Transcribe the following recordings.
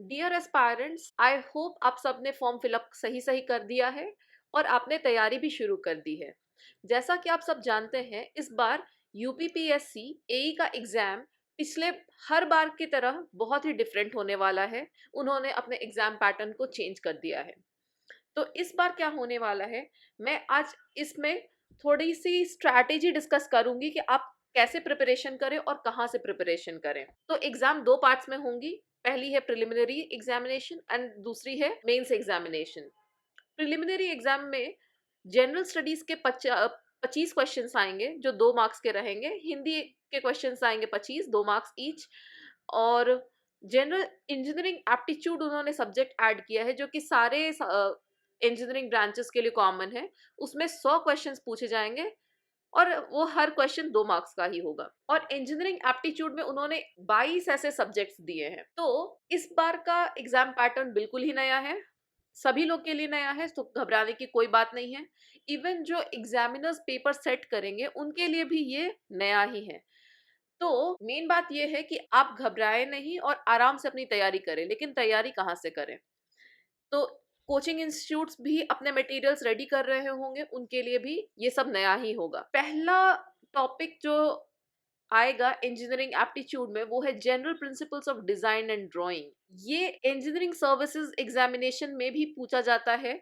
Dear aspirants, I hope आप सबने form fill up सही सही कर दिया है और आपने तैयारी भी शुरू कर दी है। जैसा कि आप सब जानते हैं, इस बार यूपीपीएससी एई का एग्जाम पिछले हर बार की तरह बहुत ही डिफरेंट होने वाला है। उन्होंने अपने एग्जाम पैटर्न को चेंज कर दिया है। तो इस बार क्या होने वाला है, मैं आज इसमें थोड़ी सी स्ट्रैटेजी डिस्कस करूंगी कि आप कैसे प्रिपरेशन करें और कहाँ से प्रिपरेशन करें। तो एग्जाम दो पार्ट्स में होंगी। पहली है प्रिलिमिनरी एग्जामिनेशन एंड दूसरी है मेंस एग्जामिनेशन। प्रिलिमिनरी एग्जाम में जनरल स्टडीज के 25 क्वेश्चंस आएंगे जो 2 मार्क्स के रहेंगे। हिंदी के क्वेश्चंस आएंगे 25, 2 मार्क्स ईच। और जनरल इंजीनियरिंग एप्टीट्यूड उन्होंने सब्जेक्ट ऐड किया है जो कि सारे इंजीनियरिंग ब्रांचेस के लिए कॉमन है। उसमें 100 क्वेश्चंस पूछे जाएंगे और वो हर क्वेश्चन 2 मार्क्स का ही होगा। और इंजीनियरिंग एप्टीट्यूड में उन्होंने 22 ऐसे सब्जेक्ट्स दिए हैं। तो इस बार का एग्जाम पैटर्न बिल्कुल ही नया है, सभी लोग के लिए नया है, तो घबराने की कोई बात नहीं है। इवन जो एग्जामिनर्स पेपर सेट करेंगे उनके लिए भी ये नया ही है। तो मेन बात ये है कि आप घबराए नहीं और आराम से अपनी तैयारी करें। लेकिन तैयारी कहाँ से करें? तो कोचिंग इंस्टीट्यूट्स भी अपने मटेरियल्स रेडी कर रहे होंगे, उनके लिए भी ये सब नया ही होगा। पहला टॉपिक जो आएगा इंजीनियरिंग एप्टीट्यूड में वो है general principles of design and drawing. ये इंजीनियरिंग सर्विसेज एग्जामिनेशन में भी पूछा जाता है।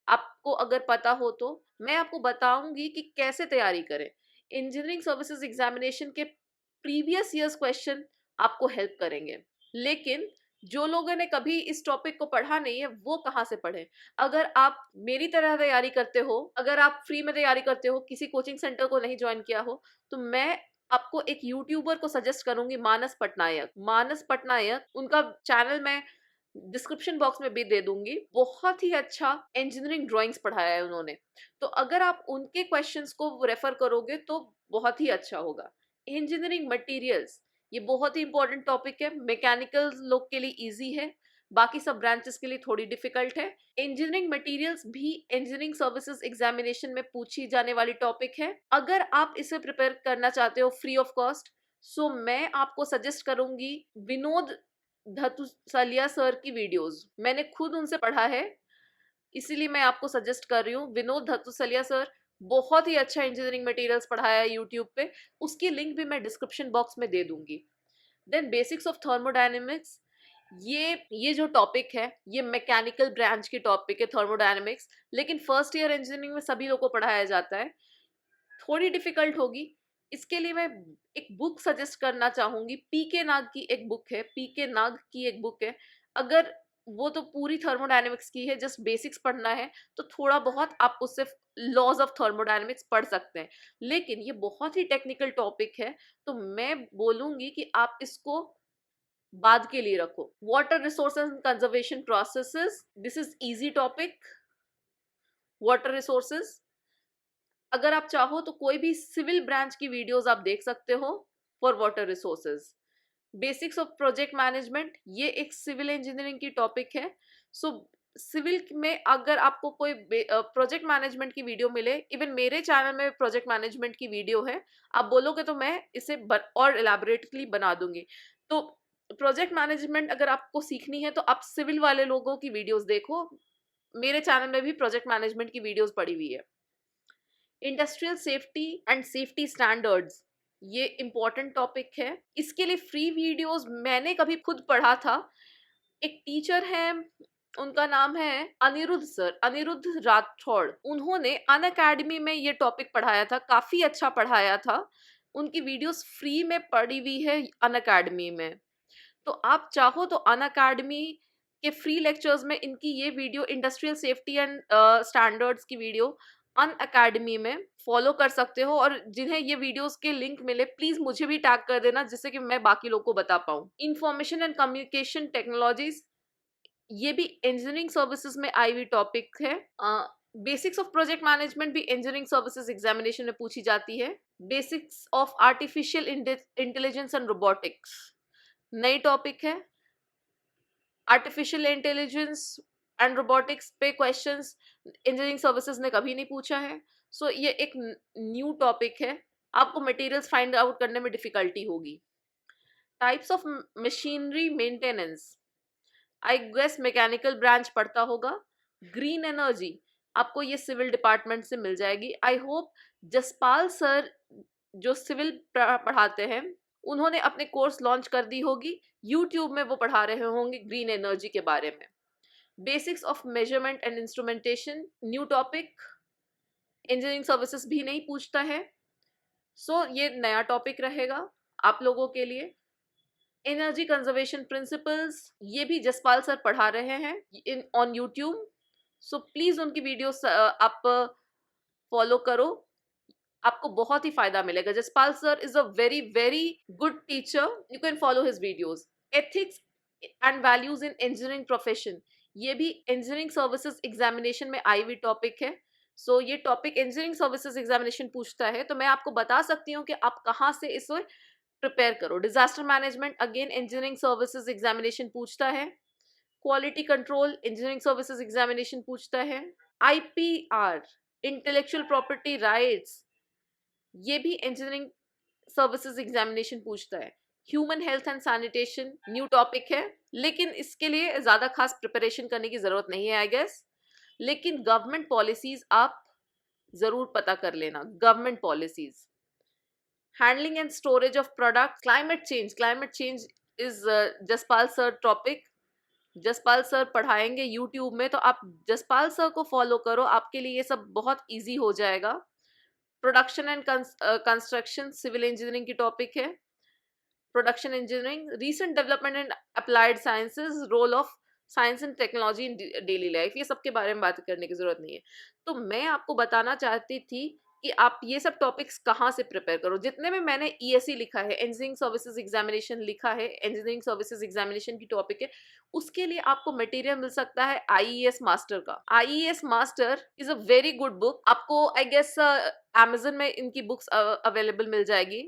आपको अगर पता हो तो मैं आपको बताऊंगी कि कैसे तैयारी करें। इंजीनियरिंग सर्विसेज एग्जामिनेशन के प्रीवियस ईयर्स क्वेश्चन आपको हेल्प करेंगे। लेकिन जो लोगों ने कभी इस टॉपिक को पढ़ा नहीं है वो कहाँ से पढ़े? अगर आप मेरी तरह तैयारी करते हो, अगर आप फ्री में तैयारी करते हो, किसी कोचिंग सेंटर को नहीं ज्वाइन किया हो, तो मैं आपको एक यूट्यूबर को सजेस्ट करूंगी, मानस पटनायक। मानस पटनायक, उनका चैनल मैं डिस्क्रिप्शन बॉक्स में भी दे दूंगी। बहुत ही अच्छा इंजीनियरिंग ड्राइंग्स पढ़ाया है उन्होंने। तो अगर आप उनके क्वेश्चंस को रेफर करोगे तो बहुत ही अच्छा होगा। इंजीनियरिंग मटेरियल्स, ये बहुत ही इंपॉर्टेंट टॉपिक है। मैकेनिकल लोग के लिए इजी है, बाकी सब ब्रांचेस के लिए थोड़ी डिफिकल्ट है। इंजीनियरिंग मटेरियल्स भी इंजीनियरिंग सर्विसेज एग्जामिनेशन में पूछी जाने वाली टॉपिक है। अगर आप इसे प्रिपेयर करना चाहते हो फ्री ऑफ कॉस्ट, सो मैं आपको सजेस्ट करूंगी विनोद धतुसलिया सर की वीडियोस। मैंने खुद उनसे पढ़ा है, इसीलिए मैं आपको सजेस्ट कर रही हूँ। विनोद धतुसलिया सर बहुत ही अच्छा इंजीनियरिंग मटेरियल्स पढ़ाया है यूट्यूब पे, उसकी लिंक भी मैं डिस्क्रिप्शन बॉक्स में दे दूंगी। देन बेसिक्स ऑफ थर्मोडायनेमिक्स, ये जो टॉपिक है ये मैकेनिकल ब्रांच की टॉपिक है, थर्मोडायनेमिक्स। लेकिन फर्स्ट ईयर इंजीनियरिंग में सभी लोगों को पढ़ाया जाता है, थोड़ी डिफिकल्ट होगी। इसके लिए मैं एक बुक सजेस्ट करना चाहूंगी। पीके नाग की एक बुक है, पीके नाग की एक बुक है। अगर वो तो पूरी थर्मोडायनेमिक्स की है, जस्ट बेसिक्स पढ़ना है तो थोड़ा बहुत आप उससे लॉज ऑफ थर्मोडायनेमिक्स पढ़ सकते हैं। लेकिन ये बहुत ही टेक्निकल टॉपिक है, तो मैं बोलूंगी कि आप इसको बाद के लिए रखो। Water resources and conservation processes, this is easy topic. Water resources, अगर आप चाहो तो कोई भी सिविल ब्रांच की वीडियोस आप देख सकते हो for water resources. Basics of project management, ये एक सिविल इंजीनियरिंग की टॉपिक है। सो सिविल में अगर आपको कोई प्रोजेक्ट मैनेजमेंट की वीडियो मिले, इवन मेरे चैनल में प्रोजेक्ट मैनेजमेंट की वीडियो है, आप बोलोगे तो मैं इसे और एलैबोरेटली बना दूंगी। तो प्रोजेक्ट मैनेजमेंट अगर आपको सीखनी है तो आप सिविल वाले लोगों की वीडियोस देखो। मेरे चैनल में भी प्रोजेक्ट मैनेजमेंट की वीडियोस पड़ी हुई है। Industrial safety and safety standards, ये इंपॉर्टेंट टॉपिक है। इसके लिए फ्री वीडियोस मैंने कभी खुद पढ़ा था। एक टीचर है, उनका नाम है अनिरुद्ध सर, अनिरुद्ध राठौड़। उन्होंने अन अकेडमी में ये टॉपिक पढ़ाया था, काफी अच्छा पढ़ाया था। उनकी वीडियोस फ्री में पड़ी हुई है अन अकेडमी में। तो आप चाहो तो अन अकेडमी के फ्री लेक्चर्स में इनकी ये video, industrial safety and standards की वीडियो अन अकेडमी में फॉलो कर सकते हो। और जिन्हें ये वीडियोस के लिंक मिले प्लीज मुझे भी टैग कर देना, जिससे कि मैं बाकी लोगों को बता पाऊँ। इंफॉर्मेशन एंड कम्युनिकेशन टेक्नोलॉजीज, ये भी इंजीनियरिंग सर्विसेज में आई हुई टॉपिक है। बेसिक्स ऑफ प्रोजेक्ट मैनेजमेंट भी इंजीनियरिंग सर्विसेज एग्जामिनेशन में पूछी जाती है। Basics of artificial intelligence and robotics, नई टॉपिक है। आर्टिफिशियल इंटेलिजेंस एंड रोबोटिक्स पे क्वेश्चंस इंजीनियरिंग सर्विसेज ने कभी नहीं पूछा है। सो ये एक न्यू टॉपिक है, आपको मटेरियल्स फाइंड आउट करने में डिफिकल्टी होगी। Types of machinery maintenance, I guess mechanical branch पढ़ता होगा। ग्रीन एनर्जी आपको ये सिविल डिपार्टमेंट से मिल जाएगी। आई होप जसपाल सर जो सिविल पढ़ाते हैं उन्होंने अपने कोर्स लॉन्च कर दी होगी, यूट्यूब में वो पढ़ा रहे होंगे ग्रीन एनर्जी के बारे में। Basics of measurement and instrumentation new topic, engineering services भी नहीं पूछता है, सो ये नया टॉपिक रहेगा आप लोगों के लिए। एनर्जी कंजर्वेशन प्रिंसिपल्स ये भी जसपाल सर पढ़ा रहे हैं in on YouTube, so please उनकी वीडियोस आप फॉलो करो, आपको बहुत ही फायदा मिलेगा। Jaspal sir is a very very good teacher, you can follow his videos. Ethics and values in engineering profession ये भी इंजीनियरिंग सर्विसेज एग्जामिनेशन में आई हुई टॉपिक है। सो ये टॉपिक इंजीनियरिंग सर्विसेज एग्जामिनेशन पूछता है, तो मैं आपको बता सकती हूँ कि आप कहाँ से इसे प्रिपेयर करो। Disaster management again engineering services examination पूछता है। Quality control engineering services examination पूछता है। आईपीआर इंटेलेक्चुअल प्रॉपर्टी राइट्स ये भी इंजीनियरिंग सर्विसेज एग्जामिनेशन पूछता है। Human health and sanitation new topic है, लेकिन इसके लिए ज्यादा खास प्रिपरेशन करने की जरूरत नहीं है आई गेस। लेकिन गवर्नमेंट पॉलिसीज आप जरूर पता कर लेना, government policies. Handling and storage of product, climate change is Jaspal sir topic. Jaspal sir पढ़ाएंगे यूट्यूब में, तो आप जसपाल सर को फॉलो करो, आपके लिए ये सब बहुत इजी हो जाएगा। Production and construction civil engineering की टॉपिक है। Production engineering recent development and applied sciences role of science and technology in daily life, ये सब के बारे में बात करने की जरूरत नहीं है। तो मैं आपको बताना चाहती थी कि आप ये सब टॉपिक्स कहाँ से प्रिपेयर करो। जितने में मैंने ईएससी लिखा है, इंजीनियरिंग सर्विसेज एग्जामिनेशन लिखा है, इंजीनियरिंग सर्विसेज एग्जामिनेशन की टॉपिक है, उसके लिए आपको मटेरियल मिल सकता है आईईएस मास्टर का। IES master is a very good book, आपको आई गेस अमेजन में इनकी बुक्स अवेलेबल मिल जाएगी।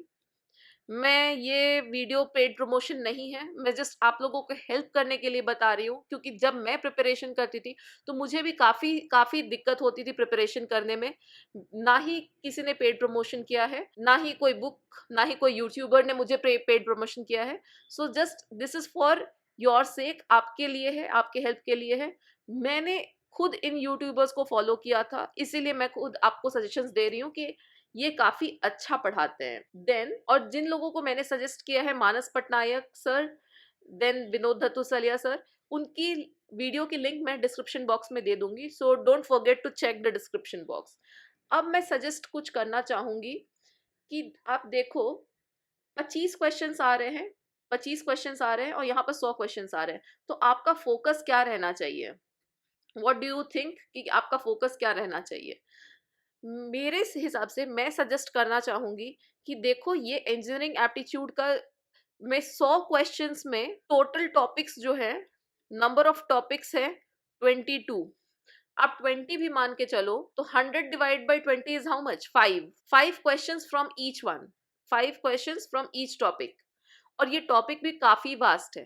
मैं ये वीडियो पेड प्रमोशन नहीं है, मैं जस्ट आप लोगों को हेल्प करने के लिए बता रही हूँ, क्योंकि जब मैं प्रिपरेशन करती थी तो मुझे भी काफ़ी काफ़ी दिक्कत होती थी प्रिपरेशन करने में। ना ही किसी ने पेड प्रमोशन किया है, ना ही कोई बुक, ना ही कोई यूट्यूबर ने मुझे पेड प्रमोशन किया है। So just this is for your sake, आपके लिए है, आपके हेल्प के लिए है। मैंने खुद इन यूट्यूबर्स को फॉलो किया था, इसीलिए मैं खुद आपको सजेशंस दे रही हूँ कि ये काफी अच्छा पढ़ाते हैं। देन और जिन लोगों को मैंने सजेस्ट किया है, Manas Patnaik sir, then Vinod Dhatusaliya sir, उनकी वीडियो की लिंक मैं डिस्क्रिप्शन बॉक्स में दे दूंगी, so don't forget to check the description box. अब मैं सजेस्ट कुछ करना चाहूंगी कि आप देखो 25 क्वेश्चंस आ रहे हैं, 25 क्वेश्चंस आ रहे हैं और यहाँ पर 100 क्वेश्चंस आ रहे हैं, तो आपका फोकस क्या रहना चाहिए? व्हाट डू यू थिंक कि आपका फोकस क्या रहना चाहिए? मेरे हिसाब से मैं सजेस्ट करना चाहूंगी कि देखो, ये इंजीनियरिंग एप्टीट्यूड का में 100 क्वेश्चंस में टोटल टॉपिक्स जो है, नंबर ऑफ टॉपिक्स है 22। आप 20 भी मान के चलो तो 100 divide by 20 is how much? 5 questions from each one, 5 questions from each topic. और ये टॉपिक भी काफी वास्ट है,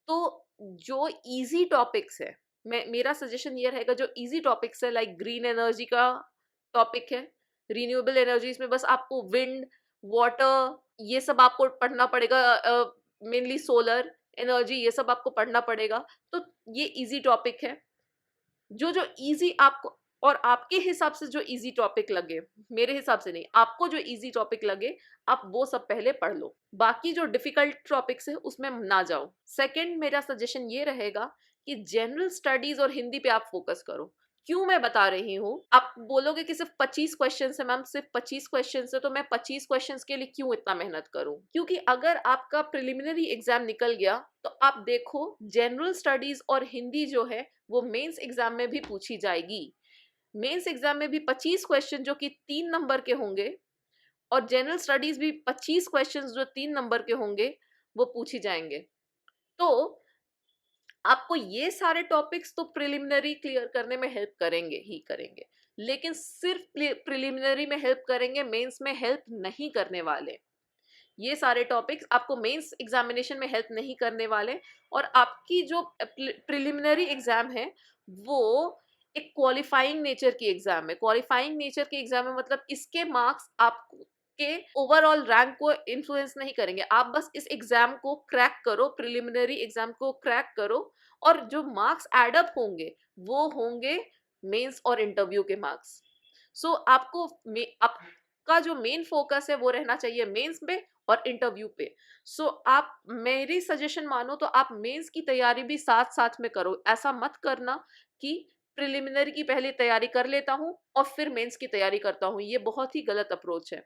तो जो इजी टॉपिक्स है, मेरा सजेशन ये रहेगा, जो इजी टॉपिक्स है लाइक ग्रीन एनर्जी का टॉपिक है, रिन्यूएबल एनर्जीज में बस आपको विंड, वाटर, ये सब आपको पढ़ना पड़ेगा, मेनली सोलर एनर्जी, ये सब आपको पढ़ना पड़ेगा। तो ये इजी टॉपिक है। जो जो इजी आपको और आपके हिसाब से जो इजी टॉपिक लगे, मेरे हिसाब से नहीं, आपको जो इजी टॉपिक लगे आप वो सब पहले पढ़ लो, बाकी जो डिफिकल्ट टॉपिक्स है उसमें ना जाओ। सेकंड मेरा सजेशन ये रहेगा कि जनरल स्टडीज और हिंदी पे आप फोकस करो। क्यों मैं बता रही हूँ, आप बोलोगे कि सिर्फ 25 क्वेश्चन है मैम, सिर्फ 25 क्वेश्चन है, तो मैं 25 क्वेश्चन के लिए क्यों इतना मेहनत करूं? क्योंकि अगर आपका प्रिलिमिनरी एग्जाम निकल गया तो आप देखो, जनरल स्टडीज और हिंदी जो है वो मेंस एग्जाम में भी पूछी जाएगी। मेंस एग्जाम में भी 25 क्वेश्चन जो कि 3 नंबर के होंगे, और जनरल स्टडीज भी 25 क्वेश्चन जो 3 नंबर के होंगे, वो पूछी जाएंगे। तो आपको ये सारे टॉपिक्स तो प्रिलिमिनरी क्लियर करने में हेल्प करेंगे ही करेंगे, लेकिन सिर्फ प्रिलिमिनरी में हेल्प करेंगे, मेंस में हेल्प नहीं करने वाले। ये सारे टॉपिक्स आपको मेंस एग्जामिनेशन में हेल्प नहीं करने वाले। और आपकी जो प्रिलिमिनरी एग्जाम है वो एक क्वालिफाइंग नेचर की एग्जाम है। क्वालिफाइंग नेचर की एग्जाम है मतलब इसके मार्क्स आप के ओवरऑल रैंक को इन्फ्लुएंस नहीं करेंगे। आप बस इस एग्जाम को क्रैक करो, प्रिलिमिनरी एग्जाम को क्रैक करो, और जो मार्क्स एडअप होंगे वो होंगे मेंस और इंटरव्यू के मार्क्स। सो आपको आपका जो मेन फोकस है वो रहना चाहिए मेंस पे और इंटरव्यू पे। सो आप मेरी सजेशन मानो तो आप मेंस की तैयारी भी साथ साथ में करो। ऐसा मत करना कि प्रिलिमिनरी की पहले तैयारी कर लेता हूँ और फिर मेंस की तैयारी करता हूँ, ये बहुत ही गलत अप्रोच है।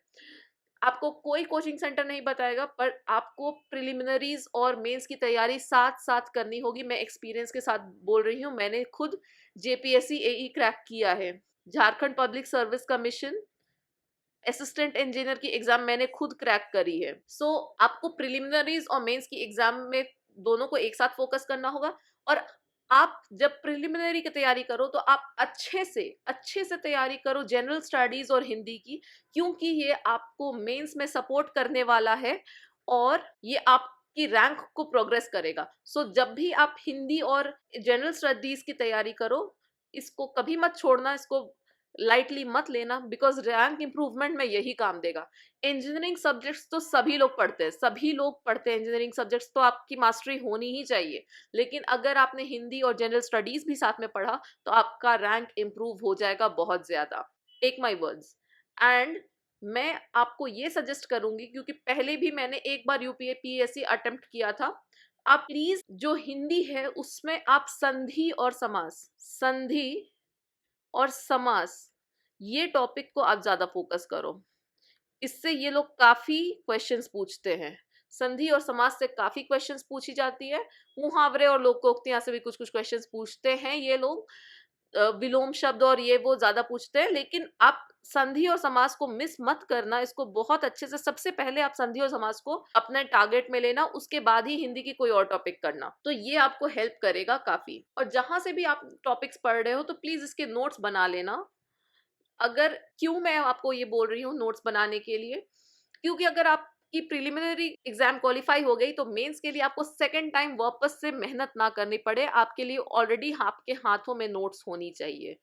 आपको कोई कोचिंग सेंटर नहीं बताएगा, पर आपको प्रिलिमिनरीज और मेंस की तैयारी साथ साथ करनी होगी। मैं एक्सपीरियंस के साथ बोल रही हूँ, मैंने खुद जेपीएससी एई क्रैक किया है। Jharkhand public service commission assistant engineer की एग्जाम मैंने खुद क्रैक करी है। सो आपको प्रिलिमिनरीज और मेंस की एग्जाम में दोनों को एक साथ फोकस करना होगा। और आप जब प्रिलिमिनरी की तैयारी करो तो आप अच्छे से तैयारी करो जनरल स्टडीज और हिंदी की, क्योंकि ये आपको मेंस में सपोर्ट करने वाला है और ये आपकी रैंक को प्रोग्रेस करेगा। सो जब भी आप हिंदी और जनरल स्टडीज की तैयारी करो, इसको कभी मत छोड़ना, इसको लाइटली मत लेना, बिकॉज रैंक इंप्रूवमेंट में यही काम देगा। इंजीनियरिंग सब्जेक्ट्स तो सभी लोग पढ़ते हैं, इंजीनियरिंग सब्जेक्ट्स तो आपकी मास्टरी होनी ही चाहिए। लेकिन अगर आपने हिंदी और जनरल स्टडीज भी साथ में पढ़ा तो आपका रैंक इंप्रूव हो जाएगा बहुत ज्यादा, टेक माई वर्ड्स। एंड मैं आपको ये सजेस्ट करूंगी, क्योंकि पहले भी मैंने एक बार यूपीएससी अटेम्प्ट किया था, आप प्लीज जो हिंदी है उसमें आप संधि और समास, ये टॉपिक को आप ज्यादा फोकस करो। इससे ये लोग काफी क्वेश्चंस पूछते हैं, संधि और समास से काफी क्वेश्चंस पूछी जाती है। मुहावरे और लोकोक्तियां से भी कुछ कुछ क्वेश्चंस पूछते हैं ये लोग, विलोम शब्द और ये वो ज्यादा पूछते हैं। लेकिन आप संधि और समास को मिस मत करना, इसको बहुत अच्छे से, सबसे पहले आप संधि और समास को अपने टारगेट में लेना, उसके बाद ही हिंदी की कोई और टॉपिक करना, तो ये आपको हेल्प करेगा काफी। और जहां से भी आप टॉपिक्स पढ़ रहे हो तो प्लीज इसके नोट्स बना लेना। अगर क्यों मैं आपको ये बोल रही हूँ नोट्स बनाने के लिए, क्योंकि अगर आपकी प्रिलिमिनरी एग्जाम क्वालिफाई हो गई तो मेंस के लिए आपको सेकंड टाइम वापस से मेहनत ना करनी पड़े, आपके लिए ऑलरेडी आपके हाथों में नोट्स होनी चाहिए।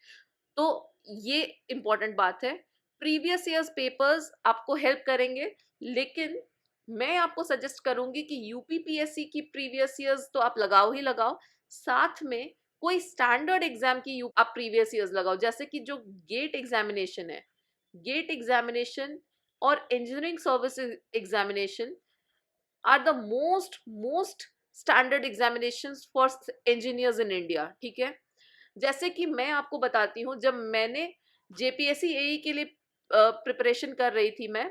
तो ये इंपॉर्टेंट बात है। प्रीवियस ईयर्स पेपर्स आपको हेल्प करेंगे, लेकिन मैं आपको सजेस्ट करूंगी कि यूपीपीएससी की प्रीवियस ईयर्स तो आप लगाओ ही लगाओ, साथ में कोई स्टैंडर्ड एग्जाम की आप प्रीवियस ईयर्स लगाओ। जैसे कि जो गेट एग्जामिनेशन है, गेट एग्जामिनेशन और engineering services examination are the most standard examinations for engineers in India, ठीक है। जैसे कि मैं आपको बताती हूँ, जब मैंने जेपीएससी एई के लिए प्रिपरेशन कर रही थी मैं,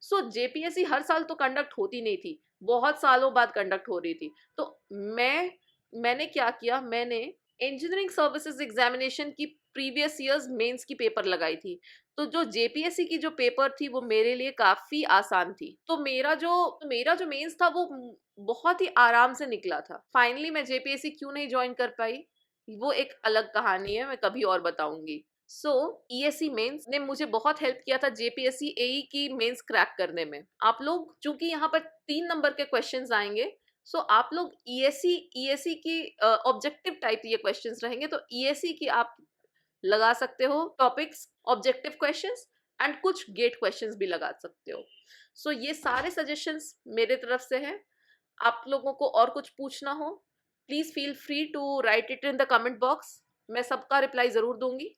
सो जेपीएससी हर साल तो कंडक्ट होती नहीं थी, बहुत सालों बाद कंडक्ट हो रही थी। तो मैंने क्या किया, मैंने इंजीनियरिंग सर्विसेज एग्जामिनेशन की प्रीवियस ईयर्स मेंस की पेपर लगाई थी। तो जो जेपीएससी की जो पेपर थी वो मेरे लिए काफी आसान थी, तो मेरा जो मेंस था वो बहुत ही आराम से निकला था। फाइनली मैं जेपीएससी क्यों नहीं ज्वाइन कर पाई, वो एक अलग कहानी है, मैं कभी और बताऊंगी। सो ईएससी मेंस ने मुझे बहुत हेल्प किया था जेपीएससी एई की मेंस क्रैक करने में। आप लोग, चूंकि यहाँ पर 3 नंबर के क्वेश्चंस आएंगे, सो आप लोग ईएससी की ऑब्जेक्टिव टाइप ये क्वेश्चंस रहेंगे, तो ईएससी की आप लगा सकते हो टॉपिक्स, ऑब्जेक्टिव क्वेश्चंस, एंड कुछ गेट क्वेश्चंस भी लगा सकते हो। सो ये सारे सजेशंस मेरे तरफ से हैं। आप लोगों को और कुछ पूछना हो, please feel free to write it in the comment box, मैं सबका रिप्लाई जरूर दूंगी।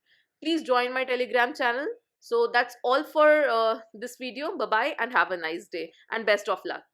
Please join my Telegram channel. So that's all for this video. Bye bye and have a nice day and best of luck.